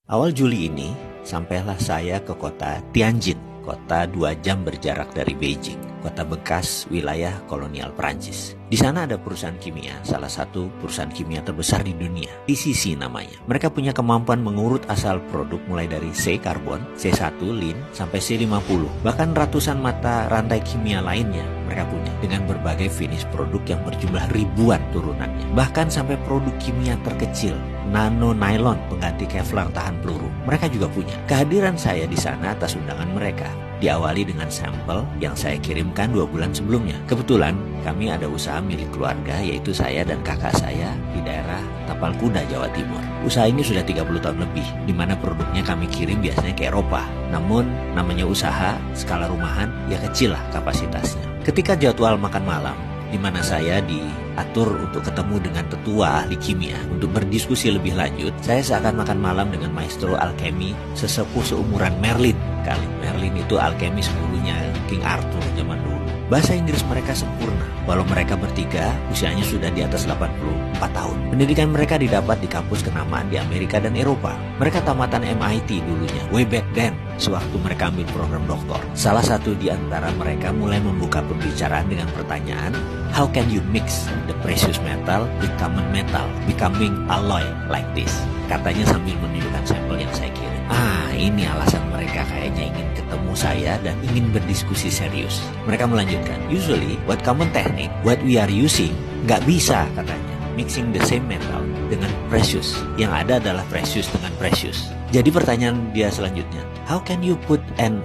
Awal Juli ini, sampailah saya ke kota Tianjin, kota 2 jam berjarak dari Beijing, kota bekas wilayah kolonial Prancis. Di sana ada perusahaan kimia, salah satu perusahaan kimia terbesar di dunia, TCC namanya. Mereka punya kemampuan mengurut asal produk mulai dari C karbon, C1 lin, sampai C50. Bahkan ratusan mata rantai kimia lainnya mereka punya dengan berbagai finish produk yang berjumlah ribuan turunannya. Bahkan sampai produk kimia terkecil, nano nylon pengganti Kevlar tahan peluru, mereka juga punya. Kehadiran saya di sana atas undangan mereka. Diawali dengan sampel yang saya kirimkan 2 bulan sebelumnya. Kebetulan kami ada usaha milik keluarga, yaitu saya dan kakak saya di daerah Tapal Kuda, Jawa Timur. Usaha ini sudah 30 tahun lebih, di mana produknya kami kirim biasanya ke Eropa. Namun namanya usaha skala rumahan, ya kecil lah kapasitasnya. Ketika jadwal makan malam, di mana saya diatur untuk ketemu dengan tetua ahli kimia untuk berdiskusi lebih lanjut, saya seakan makan malam dengan maestro alkemi sesepuh seumuran Merlin. Merlin itu alkemis gurunya King Arthur zaman dulu. Bahasa Inggris mereka sempurna, walau mereka bertiga usianya sudah di atas 84 tahun. Pendidikan mereka didapat di kampus kenamaan di Amerika dan Eropa. Mereka tamatan MIT dulunya, way back then, sewaktu mereka ambil program doktor. Salah satu di antara mereka mulai membuka pembicaraan dengan pertanyaan, how can you mix the precious metal with common metal, becoming alloy like this? Katanya sambil menunjukkan sampel yang saya kirim. Ini alasan mereka kayaknya ingin ketemu saya dan ingin berdiskusi serius. Mereka melanjutkan, usually what common technique, what we are using, nggak bisa katanya mixing the same metal dengan precious. Yang ada adalah precious dengan precious. Jadi pertanyaan dia selanjutnya, how can you put Ne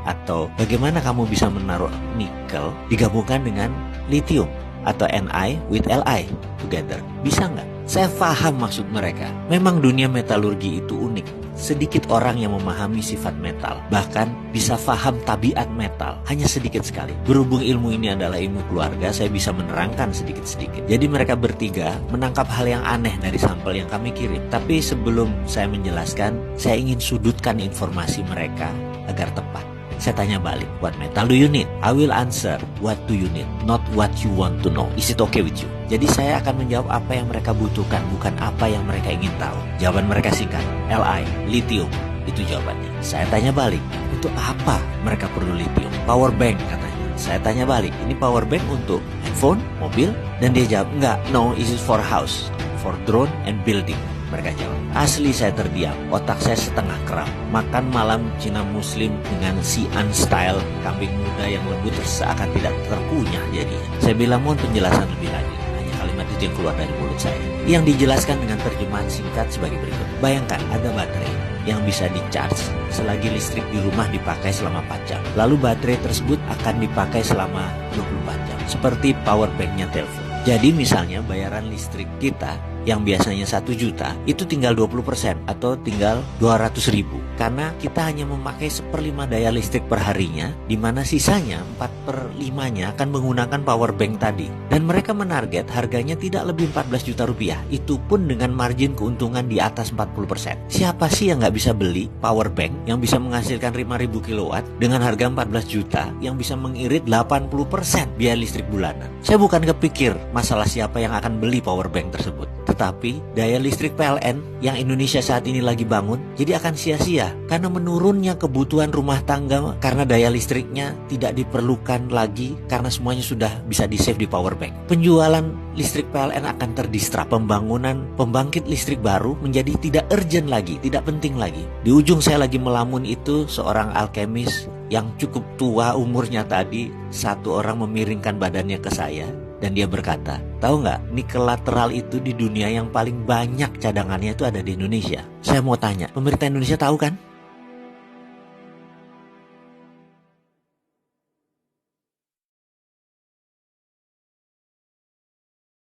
atau bagaimana kamu bisa menaruh nikel digabungkan dengan lithium atau Ni with Li together? Bisa nggak? Saya paham maksud mereka. Memang dunia metalurgi itu unik. Sedikit orang yang memahami sifat metal, bahkan bisa paham tabiat metal, hanya sedikit sekali. Berhubung ilmu ini adalah ilmu keluarga, saya bisa menerangkan sedikit-sedikit. Jadi mereka bertiga menangkap hal yang aneh dari sampel yang kami kirim. Tapi sebelum saya menjelaskan, saya ingin sudutkan informasi mereka agar tepat. Saya tanya balik, what metal do you need? I will answer, what do you need? Not what you want to know. Is it okay with you? Jadi saya akan menjawab apa yang mereka butuhkan, bukan apa yang mereka ingin tahu. Jawaban mereka singkat, Li, lithium. Itu jawabannya. Saya tanya balik, untuk apa mereka perlu lithium? Power bank katanya. Saya tanya balik, ini power bank untuk handphone, mobil? Dan dia jawab, enggak, no, this is for house, for drone and building. Mereka jawab. Asli saya terdiam, otak saya setengah kram. Makan malam Cina Muslim dengan Xi'an style, kambing muda yang lembut seakan tidak terkunyah jadinya. Saya bilang mohon penjelasan lebih lanjut. Hanya kalimat itu yang keluar dari mulut saya, yang dijelaskan dengan terjemahan singkat sebagai berikut. Bayangkan ada baterai yang bisa di-charge selagi listrik di rumah dipakai selama 4 jam. Lalu baterai tersebut akan dipakai selama 24 jam, seperti power banknya telepon. Jadi misalnya bayaran listrik kita yang biasanya 1 juta itu tinggal 20% atau tinggal 200.000 karena kita hanya memakai 1/5 daya listrik per harinya, di mana sisanya 4/5-nya akan menggunakan power bank tadi. Dan mereka menarget harganya tidak lebih 14 juta rupiah, itu pun dengan margin keuntungan di atas 40%. Siapa sih yang nggak bisa beli power bank yang bisa menghasilkan 5.000 kilowatt dengan harga 14 juta yang bisa mengirit 80% biaya listrik bulanan? Saya bukan kepikir masalah siapa yang akan beli power bank tersebut, tetapi daya listrik PLN yang Indonesia saat ini lagi bangun jadi akan sia-sia karena menurunnya kebutuhan rumah tangga karena daya listriknya tidak diperlukan lagi karena semuanya sudah bisa di-save di power bank. Penjualan listrik PLN akan terdistrap, pembangunan pembangkit listrik baru menjadi tidak urgent lagi, tidak penting lagi. Di ujung saya lagi melamun itu seorang alkemis yang cukup tua umurnya tadi, satu orang memiringkan badannya ke saya. Dan dia berkata, tahu nggak, nikel lateral itu di dunia yang paling banyak cadangannya itu ada di Indonesia. Saya mau tanya, pemerintah Indonesia tahu kan?